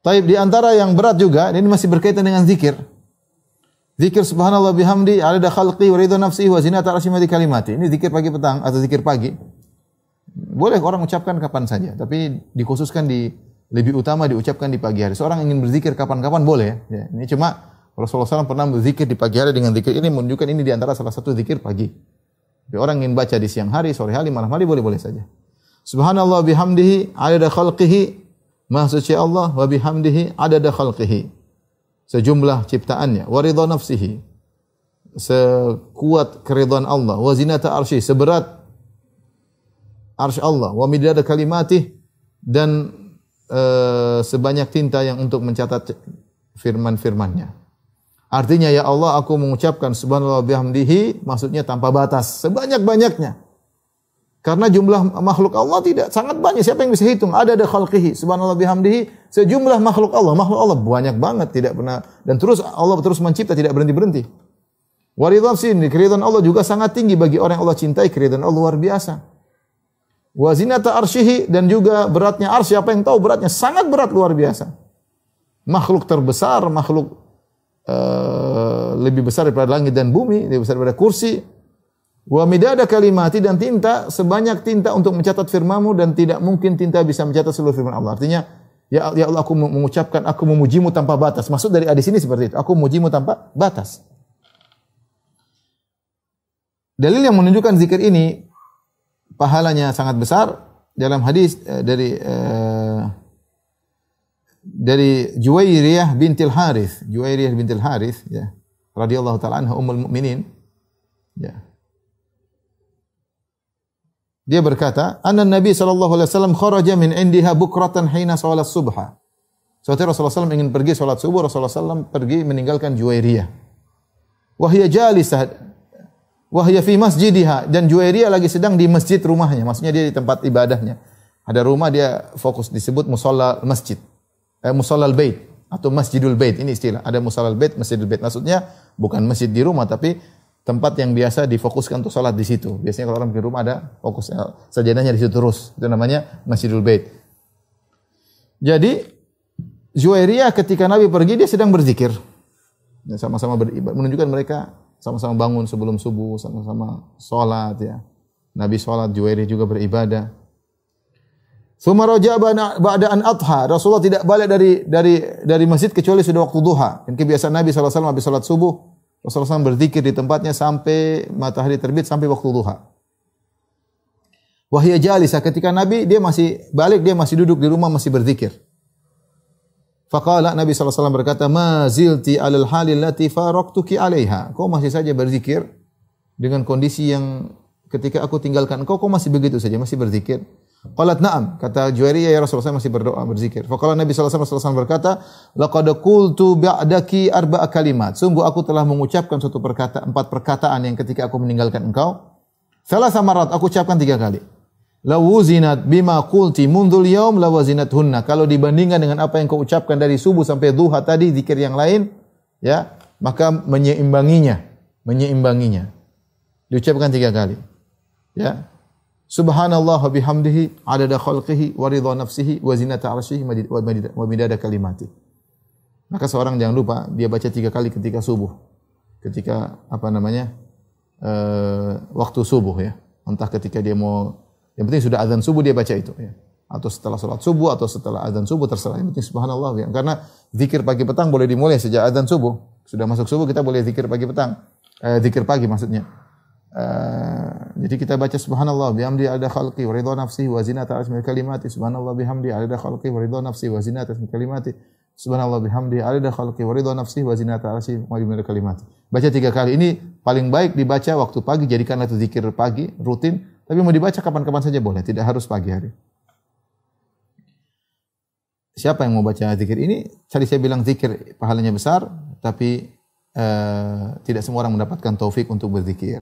Taib di antara yang berat juga, ini masih berkaitan dengan zikir. Zikir subhanallah bihamdi, adada khalqi wa ridha nafsihi wa zinata arsyihi wa kalimati. Ini zikir pagi petang atau zikir pagi. Boleh orang ucapkan kapan saja, tapi dikhususkan lebih utama diucapkan di pagi hari. Seorang ingin berzikir kapan-kapan boleh. Ya, ini cuma Rasulullah SAW pernah berzikir di pagi hari dengan zikir ini menunjukkan ini di antara salah satu zikir pagi. Tapi orang ingin baca di siang hari, sore hari, malam hari boleh-boleh saja. Subhanallah bihamdihi adada khalqihi, Maha suci Allah, wa bihamdihi adada khalqihi, sejumlah ciptaannya, wa ridha nafsihi, sekuat keridhaan Allah, wa zinata arsy, seberat arsy Allah, wa midada kalimatih, dan sebanyak tinta yang untuk mencatat firman-firman-Nya. Artinya ya Allah, aku mengucapkan subhanallah bihamdihi, maksudnya tanpa batas, sebanyak-banyaknya. Karena jumlah makhluk Allah tidak sangat banyak. Siapa yang bisa hitung? Ada khalqihi, subhanallah bihamdihi, sejumlah makhluk Allah. Makhluk Allah banyak banget, tidak pernah, dan terus Allah terus mencipta, tidak berhenti-berhenti. Wa ridha nafsihi, keridhaan Allah juga sangat tinggi bagi orang yang Allah cintai, keridhaan Allah luar biasa. Wa zinata arsyihi, dan juga beratnya arsy, siapa yang tahu beratnya? Sangat berat, luar biasa. Makhluk terbesar, makhluk lebih besar daripada langit dan bumi, lebih besar daripada kursi. Wa midada kalimati, dan tinta sebanyak tinta untuk mencatat firman-Mu, dan tidak mungkin tinta bisa mencatat seluruh firman Allah. Artinya, ya Allah, aku mengucapkan, aku memuji-Mu tanpa batas. Maksud dari hadis ini seperti itu. Aku memuji-Mu tanpa batas. Dalil yang menunjukkan zikir ini pahalanya sangat besar dalam hadis dari Juwairiyah bintil Harith. Juwairiyah bintil Harith, ya, radhiyallahu taala anha, ummul mukminin. Ya. Dia berkata, "Anna Nabi sallallahu alaihi wasallam kharaja min indiha bukratan hina shalat subha." Suatu Rasulullah SAW ingin pergi salat subuh, Rasulullah SAW pergi meninggalkan Juwairiyah. Wa hiya jalisah wa hiya fi masjidiha, dan Juwairiyah lagi sedang di masjid rumahnya, maksudnya dia di tempat ibadahnya. Ada rumah, dia fokus disebut musalla masjid. Musallal bait atau masjidul bait, ini istilah. Ada musallal bait, masjidul bait. Maksudnya bukan masjid di rumah, tapi tempat yang biasa difokuskan untuk salat di situ. Biasanya kalau orang di rumah ada fokus sajadahnya di situ terus. Itu namanya Masjidul Bait. Jadi Juwairiyah ketika Nabi pergi, dia sedang berzikir. Ya, sama-sama beribadah, menunjukkan mereka sama-sama bangun sebelum subuh, sama-sama salat, ya. Nabi salat, Juwairiyah juga beribadah. Tsumma raja'a ba'da an adha. Rasulullah tidak balik dari masjid kecuali sudah waktu duha. Dan kebiasaan Nabi sallallahu alaihi wasallam habis salat subuh, Rasulullah SAW berzikir di tempatnya sampai matahari terbit, sampai waktu duha. Wahya jalisah, ketika Nabi dia masih balik, dia masih duduk di rumah masih berzikir. Faqala, Nabi SAW berkata, "Ma zilti alal halil lati faraqtuki 'alaiha." Kau masih saja berzikir dengan kondisi yang ketika aku tinggalkan engkau, kau masih begitu saja, masih berzikir. Qalat na'am, kata Juwairiyah, ya Rasulullah, saya masih berdoa, berzikir. Faqala Nabi sallallahu alaihi wasallam berkata, laqad qultu ba'daki arba'a kalimat. Sungguh aku telah mengucapkan empat perkataan yang ketika aku meninggalkan engkau. Salasa marat, aku ucapkan 3 kali. La wuzinat bima qulti mundhul yaum la wazinathunna. Kalau dibandingkan dengan apa yang kau ucapkan dari subuh sampai duha tadi, zikir yang lain, ya, maka menyeimbanginya. Diucapkan 3 kali. Ya. Subhanallah wa bihamdihi adada khalqihi wa ridha nafsihi wa zinata arsyihi wa midada kalimati. Maka seorang jangan lupa dia baca 3 kali ketika subuh. Ketika waktu subuh, ya. Entah ketika dia mau, yang penting sudah azan subuh dia baca itu, ya. Atau setelah salat subuh atau setelah azan subuh, terserah. Yang penting subhanallah, ya. Karena zikir pagi petang boleh dimulai sejak azan subuh. Sudah masuk subuh kita boleh zikir pagi petang. Zikir pagi maksudnya. Jadi kita baca subhanallah bihamdi adada khalqi wa ridha nafsihi wa zinata arsyihi kalimati, subhanallah bihamdi adada khalqi wa ridha nafsihi wa zinata arsyihi kalimati, subhanallah bihamdi adada khalqi wa ridha nafsihi wa zinata arsyihi wa midada kalimati. Baca 3 kali. Ini paling baik dibaca waktu pagi, jadikanlah itu zikir pagi rutin, tapi mau dibaca kapan-kapan saja boleh, tidak harus pagi hari. Siapa yang mau baca zikir ini? Tadi saya bilang zikir pahalanya besar, tapi tidak semua orang mendapatkan taufik untuk berzikir.